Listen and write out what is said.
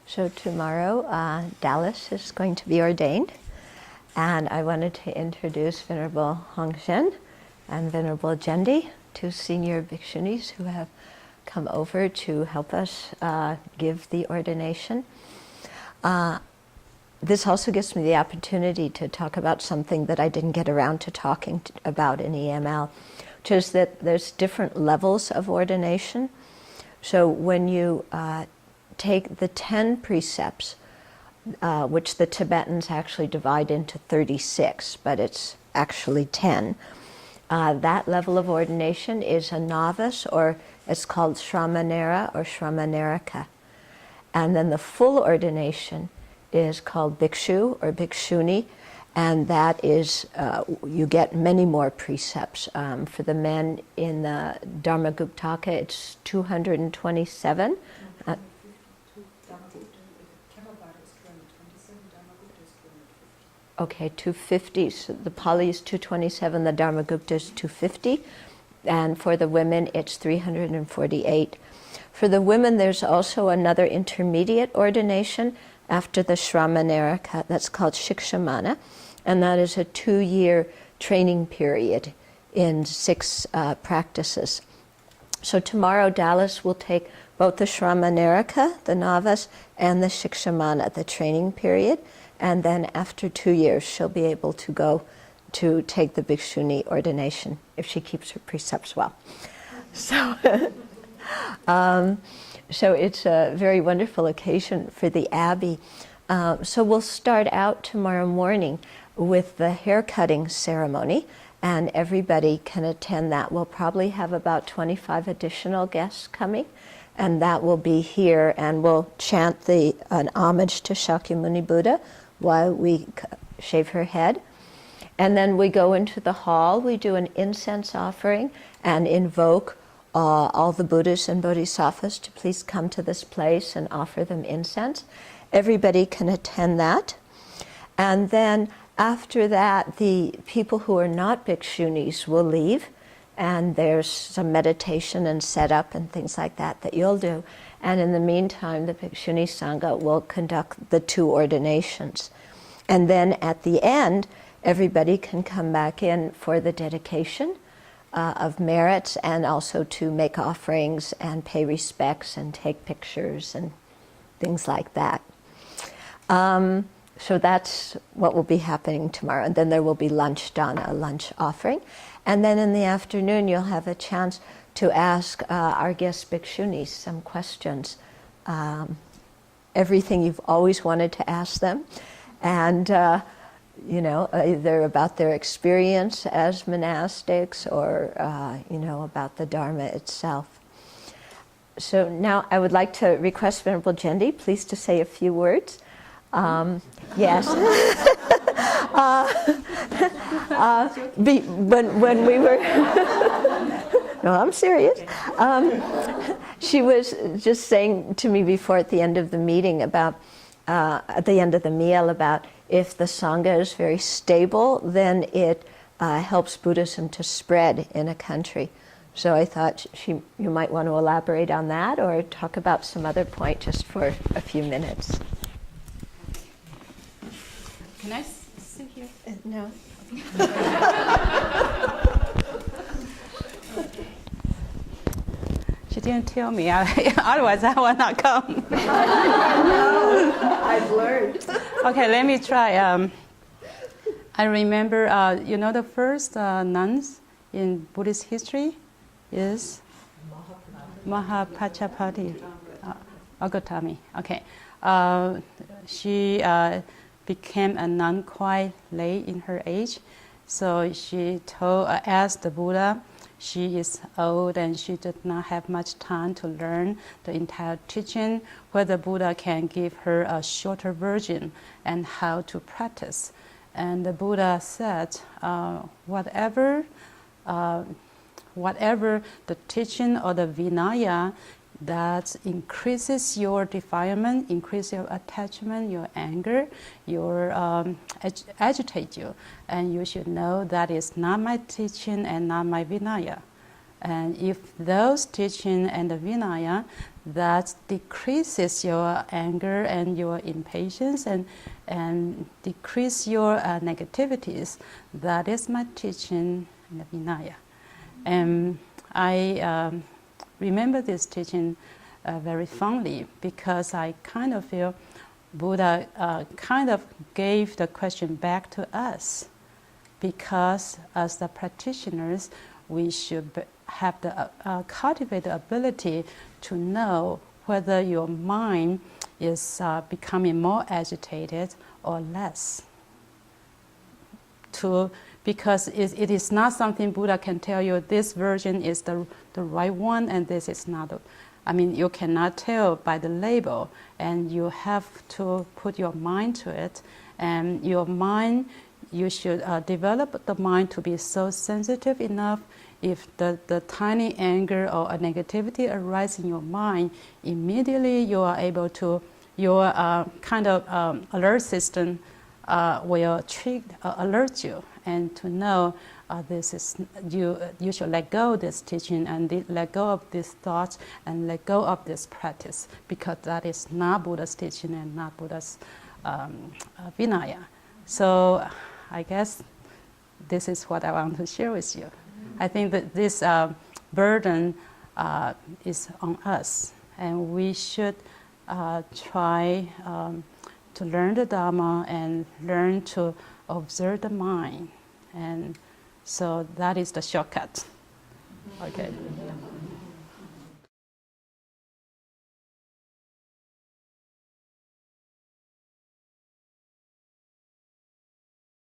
So tomorrow, Dallas is going to be ordained, and I wanted to introduce Venerable Hongshen and Venerable Jendi, two senior bhikshunis who have come over to help us give the ordination. This also gives me the opportunity to talk about something that I didn't get around to talking about in EML, which is that there's different levels of ordination. So when you take the 10 precepts, which the Tibetans actually divide into 36, but it's actually 10, that level of ordination is a novice, or it's called Shramanera or Shramanarika. And then the full ordination is called Bhikshu or Bhikshuni, and that is, you get many more precepts. For the men in the Dharmaguptaka, it's 227. Okay, 250. So the Pali is 227, the Dharmagupta is 250. And for the women, it's 348. For the women, there's also another intermediate ordination after the Shramanarika, that's called Shikshamana, and that is a 2-year training period in 6 practices. So tomorrow, Dallas will take both the Shramanarika, the novice, and the Shikshamana, the training period, and then after 2 years, she'll be able to go to take the Bhikshuni ordination if she keeps her precepts well. So, so it's a very wonderful occasion for the Abbey. So we'll start out tomorrow morning with the hair cutting ceremony, and everybody can attend that. We'll probably have about 25 additional guests coming, and that will be here, and we'll chant an homage to Shakyamuni Buddha while we shave her head. And then we go into the hall, we do an incense offering and invoke all the Buddhas and Bodhisattvas to please come to this place and offer them incense. Everybody can attend that. And then after that, the people who are not bhikshunis will leave, and there's some meditation and setup and things like that that you'll do. And in the meantime, the Bhikshuni Sangha will conduct the 2 ordinations. And then at the end, everybody can come back in for the dedication of merits, and also to make offerings and pay respects and take pictures and things like that. So that's what will be happening tomorrow. And then there will be lunch done, a lunch offering. And then in the afternoon, you'll have a chance to ask our guest bhikshunis some questions. Everything you've always wanted to ask them. And you know, either about their experience as monastics or, you know, about the Dharma itself. So now I would like to request Venerable Jendi, please, to say a few words. Yes. When we were... No, I'm serious. She was just saying to me before at the end of the meeting about, at the end of the meal, about if the Sangha is very stable, then it helps Buddhism to spread in a country. So I thought you might want to elaborate on that or talk about some other point just for a few minutes. Can I sit here? No. She didn't tell me, otherwise I will not come. No, I've learned. Okay, let me try. I remember, you know, the first nuns in Buddhist history is Mahapajapati Agotami. Okay, she became a nun quite late in her age, so she asked the Buddha. She is old and she did not have much time to learn the entire teaching, whether Buddha can give her a shorter version and how to practice. And the Buddha said, whatever the teaching or the Vinaya that increases your defilement, increases your attachment, your anger, your agitate you. And you should know that is not my teaching and not my Vinaya. And if those teaching and the Vinaya that decreases your anger and your impatience and decrease your negativities, that is my teaching in the Vinaya. And I remember this teaching very fondly because I kind of feel Buddha kind of gave the question back to us, because as the practitioners, we should have the cultivate the ability to know whether your mind is becoming more agitated or less. Because it is not something Buddha can tell you this version is the right one and this is not. I mean, you cannot tell by the label, and you have to put your mind to it. And your mind, you should develop the mind to be so sensitive enough. If the tiny anger or a negativity arises in your mind, immediately you are able to, your kind of alert system will alert you, and to know this is you should let go of this teaching and let go of these thoughts and let go of this practice, because that is not Buddha's teaching and not Buddha's Vinaya. So I guess this is what I want to share with you. I think that this burden is on us, and we should try to learn the Dharma and learn to observe the mind. And so that is the shortcut. Okay.